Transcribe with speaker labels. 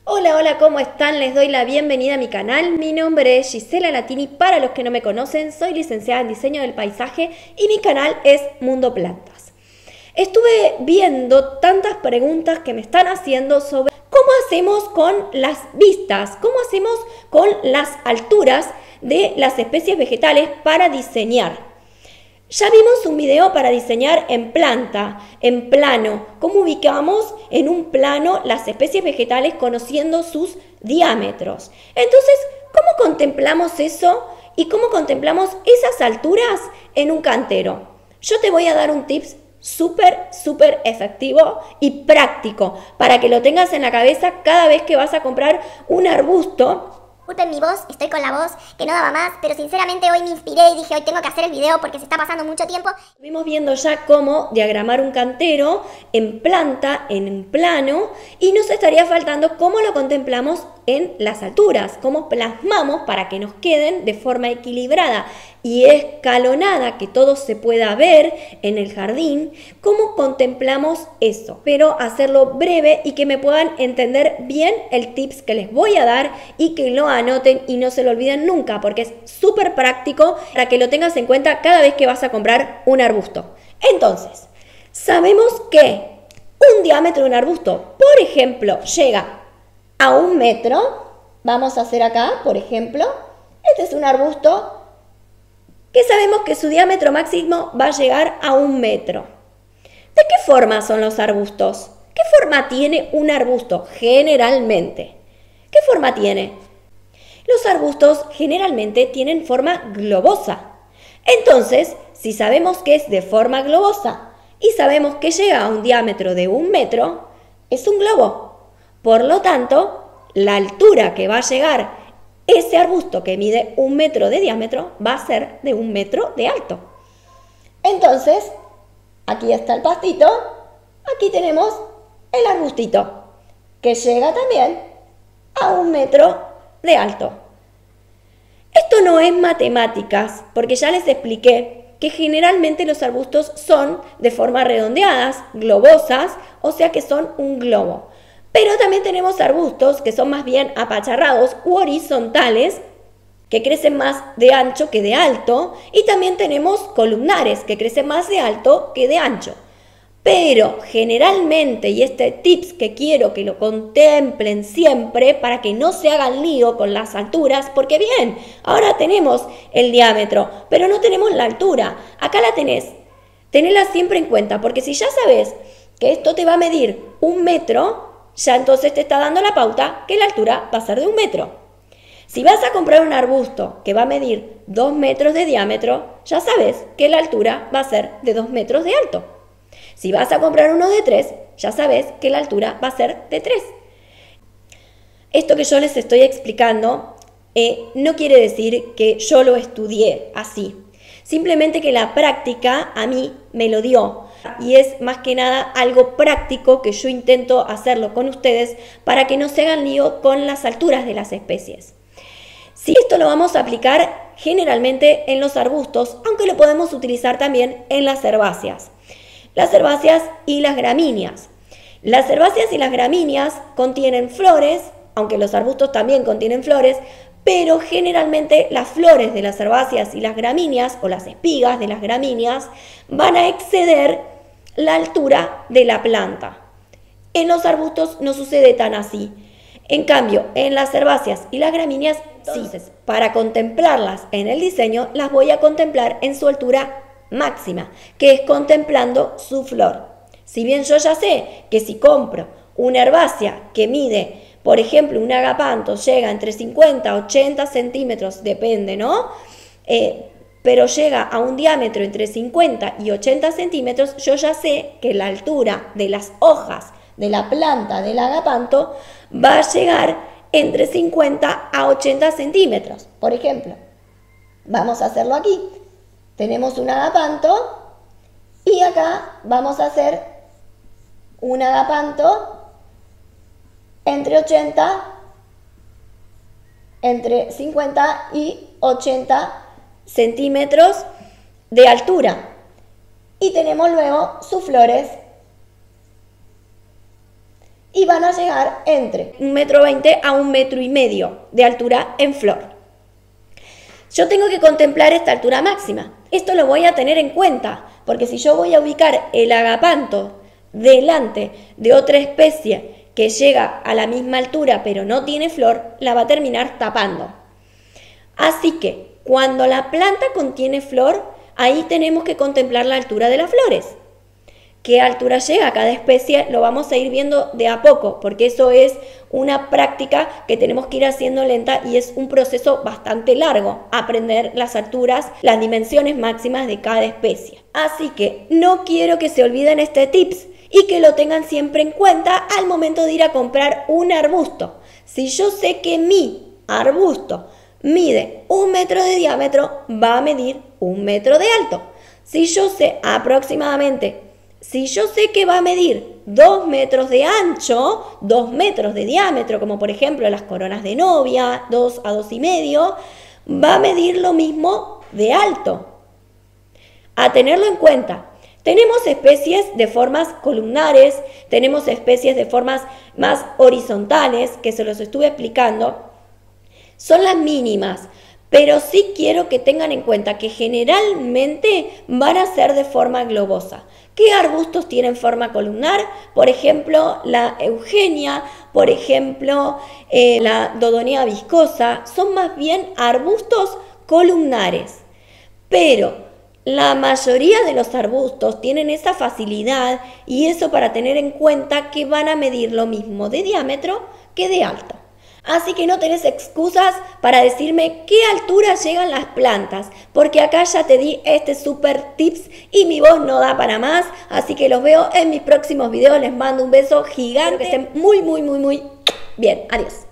Speaker 1: Hola, hola, ¿cómo están? Les doy la bienvenida a mi canal. Mi nombre es Gisela Latini. Para los que no me conocen, soy licenciada en Diseño del Paisaje y mi canal es Mundo Plantas. Estuve viendo tantas preguntas que me están haciendo sobre cómo hacemos con las vistas, cómo hacemos con las alturas de las especies vegetales para diseñar. Ya vimos un video para diseñar en planta, en plano, cómo ubicamos en un plano las especies vegetales conociendo sus diámetros. Entonces, ¿cómo contemplamos eso y cómo contemplamos esas alturas en un cantero? Yo te voy a dar un tips súper efectivo y práctico para que lo tengas en la cabeza cada vez que vas a comprar un arbusto.
Speaker 2: Disculpen mi voz, estoy con la voz que no daba más, pero sinceramente hoy me inspiré y dije hoy tengo que hacer el video porque se está pasando mucho tiempo.
Speaker 1: Estuvimos viendo ya cómo diagramar un cantero en planta, en plano, y nos estaría faltando cómo lo contemplamos en las alturas, cómo plasmamos para que nos queden de forma equilibrada y escalonada, que todo se pueda ver en el jardín, cómo contemplamos eso, pero hacerlo breve y que me puedan entender bien el tips que les voy a dar y que lo anoten y no se lo olviden nunca, porque es súper práctico para que lo tengas en cuenta cada vez que vas a comprar un arbusto. Entonces, sabemos que un diámetro de un arbusto, por ejemplo, llega a 1 metro. Vamos a hacer acá, por ejemplo, este es un arbusto que sabemos que su diámetro máximo va a llegar a 1 metro. ¿De qué forma son los arbustos? ¿Qué forma tiene un arbusto generalmente? ¿Qué forma tiene? Los arbustos generalmente tienen forma globosa. Entonces, si sabemos que es de forma globosa y sabemos que llega a un diámetro de 1 metro, es un globo. Por lo tanto, la altura que va a llegar ese arbusto que mide 1 metro de diámetro va a ser de 1 metro de alto. Entonces, aquí está el pastito, aquí tenemos el arbustito, que llega también a 1 metro de alto. Esto no es matemáticas, porque ya les expliqué que generalmente los arbustos son de forma redondeadas, globosas, o sea que son un globo. Pero también tenemos arbustos que son más bien apacharrados u horizontales, que crecen más de ancho que de alto, y también tenemos columnares, que crecen más de alto que de ancho. Pero generalmente, y este tips que quiero que lo contemplen siempre para que no se hagan lío con las alturas, porque bien, ahora tenemos el diámetro, pero no tenemos la altura. Acá la tenés. Tenela siempre en cuenta, porque si ya sabes que esto te va a medir 1 metro, ya entonces te está dando la pauta que la altura va a ser de 1 metro. Si vas a comprar un arbusto que va a medir 2 metros de diámetro, ya sabes que la altura va a ser de 2 metros de alto. Si vas a comprar uno de 3, ya sabes que la altura va a ser de 3. Esto que yo les estoy explicando no quiere decir que yo lo estudié así. Simplemente que la práctica a mí me lo dio. Y es más que nada algo práctico que yo intento hacerlo con ustedes para que no se hagan lío con las alturas de las especies. Si esto lo vamos a aplicar generalmente en los arbustos, aunque lo podemos utilizar también en las herbáceas. Las herbáceas y las gramíneas. Las herbáceas y las gramíneas contienen flores, aunque los arbustos también contienen flores, pero generalmente las flores de las herbáceas y las gramíneas, o las espigas de las gramíneas, van a exceder la altura de la planta. En los arbustos no sucede tan así. En cambio, en las herbáceas y las gramíneas, sí. Para contemplarlas en el diseño, las voy a contemplar en su altura máxima, que es contemplando su flor. Si bien yo ya sé que si compro una herbácea que mide, por ejemplo, un agapanto, llega entre 50 a 80 centímetros, depende, ¿no? Pero llega a un diámetro entre 50 y 80 centímetros, yo ya sé que la altura de las hojas de la planta del agapanto va a llegar entre 50 a 80 centímetros. Por ejemplo, vamos a hacerlo aquí. Tenemos un agapanto y acá vamos a hacer un agapanto entre 50 y 80 centímetros de altura. Y tenemos luego sus flores y van a llegar entre 1,20 m a 1,5 m de altura en flor. Yo tengo que contemplar esta altura máxima. Esto lo voy a tener en cuenta, porque si yo voy a ubicar el agapanto delante de otra especie que llega a la misma altura pero no tiene flor, la va a terminar tapando. Así que cuando la planta contiene flor, ahí tenemos que contemplar la altura de las flores. ¿Qué altura llega a cada especie? Lo vamos a ir viendo de a poco, porque eso es una práctica que tenemos que ir haciendo lenta y es un proceso bastante largo, aprender las alturas, las dimensiones máximas de cada especie. Así que no quiero que se olviden este tips y que lo tengan siempre en cuenta al momento de ir a comprar un arbusto. Si yo sé que mi arbusto mide 1 metro de diámetro, va a medir 1 metro de alto. Si yo sé que va a medir 2 metros de ancho, 2 metros de diámetro, como por ejemplo las coronas de novia, 2 a 2,5, va a medir lo mismo de alto. A tenerlo en cuenta. Tenemos especies de formas columnares, tenemos especies de formas más horizontales, que se los estuve explicando. Son las mínimas, pero sí quiero que tengan en cuenta que generalmente van a ser de forma globosa. ¿Qué arbustos tienen forma columnar? Por ejemplo, la eugenia, por ejemplo, la dodonea viscosa, son más bien arbustos columnares. Pero la mayoría de los arbustos tienen esa facilidad y eso para tener en cuenta que van a medir lo mismo de diámetro que de alto. Así que no tenés excusas para decirme qué altura llegan las plantas, porque acá ya te di este super tips y mi voz no da para más, así que los veo en mis próximos videos, les mando un beso gigante, que estén muy bien, adiós.